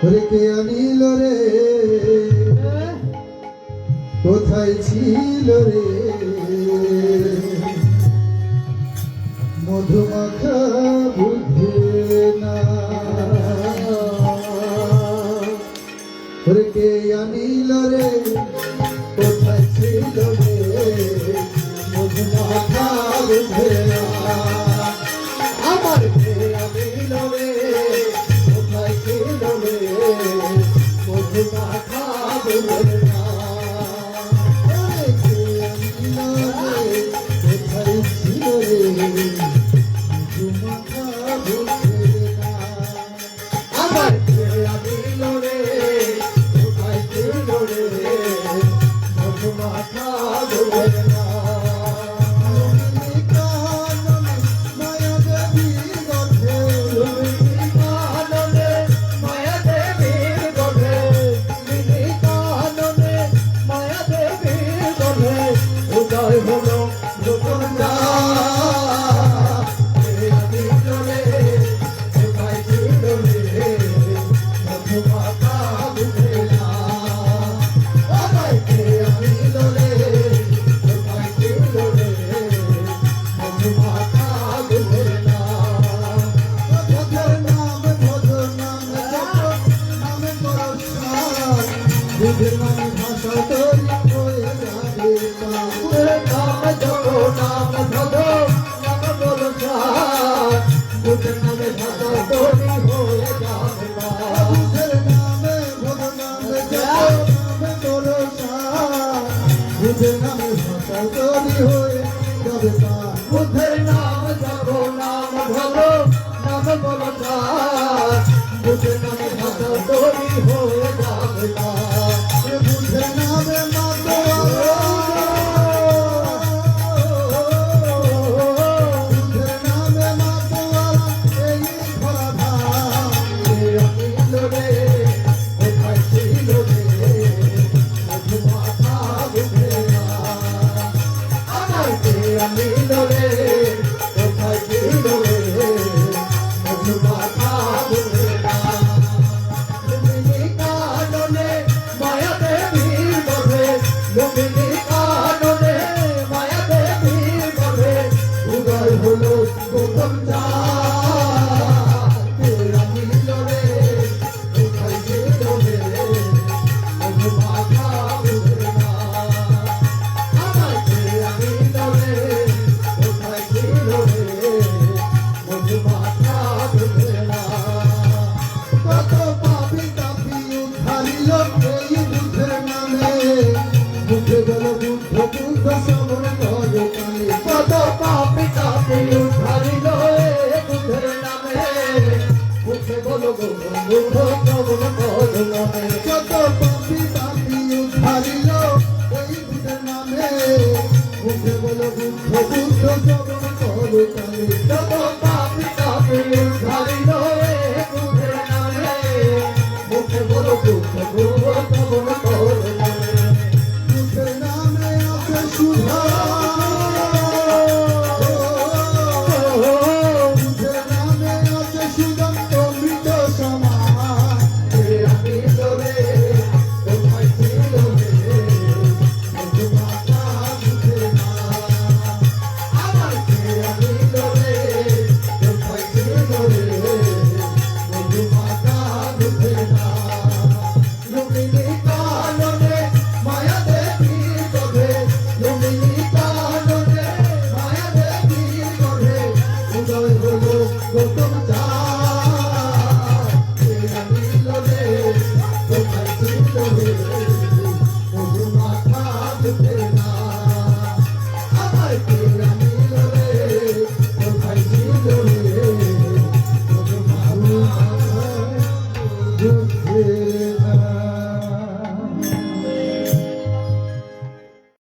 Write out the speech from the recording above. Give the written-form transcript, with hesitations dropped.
রেখে আনিল রে কোথায় ছিল রে মধুমাখা বুঝে না রেখে আনিল রে কোথায় ছিল রে মধুমাখা বুঝে না আমার রেখে আনিল রে কোথায় ছিল রে মধুমাখা বুঝে না রেখে আনিল রে কোথায় ছিল রে মধুমাখা বুঝে না আমার রেখে আনিল রে কোথায় ছিল রে মধুমাখা বুঝে না বুঝের নামে ভাষা তৈরি হয়ে যাবে বুঝের নামে যত নাম ধরো নাম বলো বুঝের নামে ভাষা তৈরি হয়ে যাবে বুঝের নামে ভগবানে যত নামে বলো বুঝের নামে ভাষা তৈরি হয়ে যাবে বুঝের নাম যত নাম ধরো নাম বলো বুঝের নামে ভাষা তৈরি হয়ে যাবে বুঝের নামে বুঝের নামে মাতোয়ারা এই ধরা আনিল রে কোথায় ছিল রে মধুমাখা বুঝে না আমার কে আনিল রে কোথায় ছিল রে মধুমাখা বুঝে না লুমিনি কাননে মায়া দেবীর বধে লুমিনি কাননে মায়া দেবীর বধে উদয় হলো প্রথম আনিল রে কোথায় ছিল রে মধুমাখা বুঝে না আমার কে আনিল রে কোথায় ছিল রে মধুমাখা বুঝে না কত পাপি তাপি উদ্ধারিল এই বুদ্ধের নামে বুঝে গেল বুদ্ধ বুদ্ধ শ্রবণ করে কানে কত পাপি তাপি উদ্ধারিল এই বুদ্ধের নামে বুঝে গেল বুদ্ধ শ্রবণ